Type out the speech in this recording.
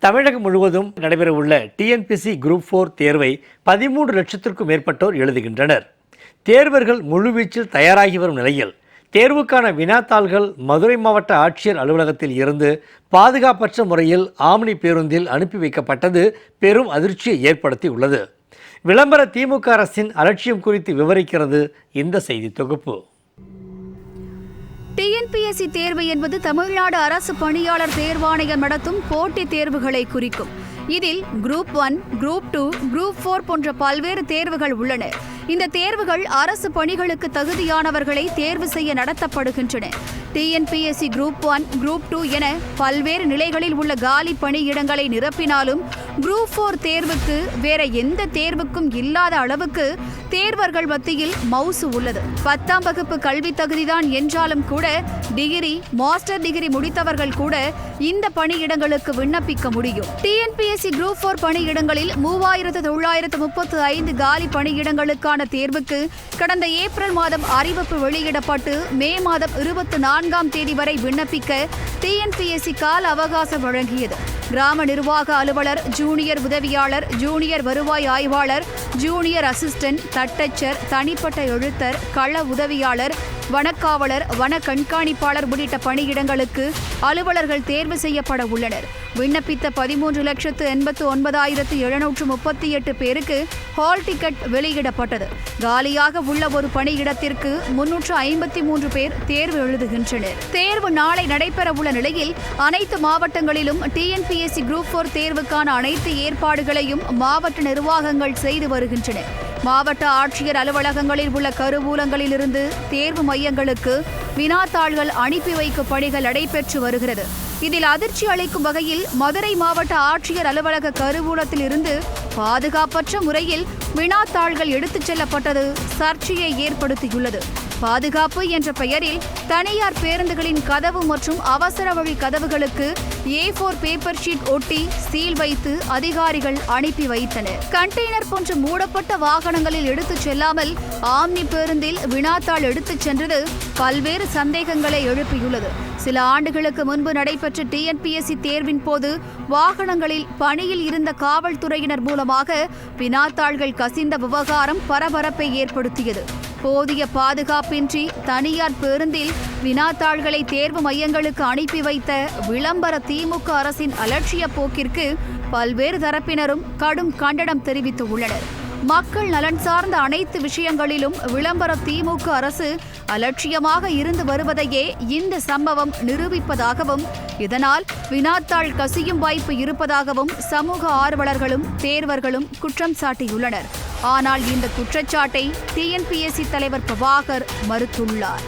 தமிழகம் முழுவதும் நடைபெறவுள்ள TNPSC group 4 தேர்வை 13 லட்சத்திற்கும் மேற்பட்டோர் எழுதுகின்றனர். தேர்வர்கள் முழுவீச்சில் தயாராகி வரும் நிலையில் தேர்வுக்கான வினாத்தாள்கள் மதுரை மாவட்ட ஆட்சியர் அலுவலகத்தில் இருந்து பாதுகாப்பற்ற முறையில் ஆம்னி பேருந்தில் அனுப்பி வைக்கப்பட்டது பெரும் அதிர்ச்சியை ஏற்படுத்தியுள்ளது. விளம்பர திமுக அரசின் அலட்சியம் குறித்து விவரிக்கிறது இந்த செய்தி தொகுப்பு. டிஎன்பிஎஸ்சி தேர்வு என்பது தமிழ்நாடு அரசு பணியாளர் தேர்வாணையம் நடத்தும் போட்டித் தேர்வுகளை குறிக்கும். இதில் குரூப் 1, குரூப் 2, குரூப் 4 போன்ற பல்வேறு தேர்வுகள் உள்ளன. இந்த தேர்வுகள் அரசு பணிகளுக்கு தகுதியானவர்களை தேர்வு செய்ய நடத்தப்படுகின்றன. டிஎன்பிஎஸ்சி குரூப் 1, குரூப் 2 என பல்வேறு நிலைகளில் உள்ள காலி பணியிடங்களை நிரப்பினாலும் குரூப் 4 தேர்வுக்கு வேற எந்த தேர்வுக்கும் இல்லாத அளவுக்கு தேர்வர்கள் மத்தியில் மவுசு உள்ளது. 10ஆம் வகுப்பு கல்வி தகுதிதான் என்றாலும் கூட டிகிரி, மாஸ்டர் டிகிரி முடித்தவர்கள் கூட இந்த பணியிடங்களுக்கு விண்ணப்பிக்க முடியும். டிஎன்பிஎஸ்சி குரூப் 4 பணியிடங்களில் 3935 காலி பணியிடங்களுக்கான தேர்வுக்கு கடந்த ஏப்ரல் மாதம் அறிவிப்பு வெளியிடப்பட்டு மே மாதம் 24ஆம் தேதி வரை விண்ணப்பிக்க டிஎன்பிஎஸ்சி கால அவகாசம் வழங்கியது. கிராம நிர்வாக அலுவலர், ஜூனியர் உதவியாளர், ஜூனியர் வருவாய் ஆய்வாளர், ஜூனியர் அசிஸ்டன்ட், தட்டச்சர், தனிப்பட்ட எழுத்தர், கள உதவியாளர், வனக்காவலர், வன கண்காணிப்பாளர் உள்ளிட்ட பணியிடங்களுக்கு அலுவலர்கள் தேர்வு செய்யப்பட உள்ளனர். விண்ணப்பித்த 13,89,738 பேருக்கு ஹால் டிக்கெட் வெளியிடப்பட்டது. காலியாக உள்ள ஒரு பணியிடத்திற்கு 353 பேர் தேர்வு எழுதுகின்றனர். தேர்வு நாளை நடைபெற உள்ள நிலையில் அனைத்து மாவட்டங்களிலும் டிஎன்பிஎஸ்சி குரூப் 4 தேர்வுக்கான அனைத்து ஏற்பாடுகளையும் மாவட்ட நிர்வாகங்கள் செய்து வருகின்றன. மாவட்ட ஆட்சியர் அலுவலகங்களில் உள்ள கருவூலங்களில் இருந்து தேர்வு மையங்களுக்கு வினாத்தாள்கள் அனுப்பி வைக்கும் பணிகள் நடைபெற்று வருகிறது. இதில் அதிர்ச்சி அளிக்கும் வகையில் மதுரை மாவட்ட ஆட்சியர் அலுவலக கருவூலத்தில் இருந்து பாதுகாப்பற்ற முறையில் வினாத்தாள்கள் எடுத்துச் செல்லப்பட்டது சர்ச்சையை ஏற்படுத்தியுள்ளது. பாதுகாப்பு என்ற பெயரில் தனியார் பேருந்துகளின் கதவு மற்றும் அவசர வழி கதவுகளுக்கு A4 பேப்பர் ஷீட் ஒட்டி சீல் வைத்து அதிகாரிகள் அனுப்பி வைத்தனர். கண்டெய்னர் போன்ற மூடப்பட்ட வாகனங்களில் எடுத்துச் செல்லாமல் ஆம்னி பேருந்தில் வினாத்தாள் எடுத்துச் சென்றது பல்வேறு சந்தேகங்களை எழுப்பியுள்ளது. சில ஆண்டுகளுக்கு முன்பு நடைபெற்ற டிஎன்பிஎஸ்சி தேர்வின் போது வாகனங்களில் பணியில் இருந்த காவல்துறையினர் மூலமாக வினாத்தாள்கள் கசிந்த விவகாரம் பரபரப்பை ஏற்படுத்தியது. போதிய பாதுகாப்பின்றி தனியார் பேருந்தில் வினாத்தாள்களை தேர்வு மையங்களுக்கு அனுப்பி வைத்த விளம்பர திமுக அரசின் அலட்சிய போக்கிற்கு பல்வேறு தரப்பினரும் கடும் கண்டனம் தெரிவித்துள்ளனர். மக்கள் நலன் சார்ந்த அனைத்து விஷயங்களிலும் விளம்பர திமுக அரசு அலட்சியமாக இருந்து வருவதையே இந்த சம்பவம் நிரூபிப்பதாகவும் இதனால் வினாத்தாள் கசியும் வாய்ப்பு இருப்பதாகவும் சமூக ஆர்வலர்களும் தேர்வர்களும் குற்றம் சாட்டியுள்ளனர். ஆனால் இந்த குற்றச்சாட்டை டிஎன்பிஎஸ்சி தலைவர் பிரபாகர் மறுத்துள்ளார்.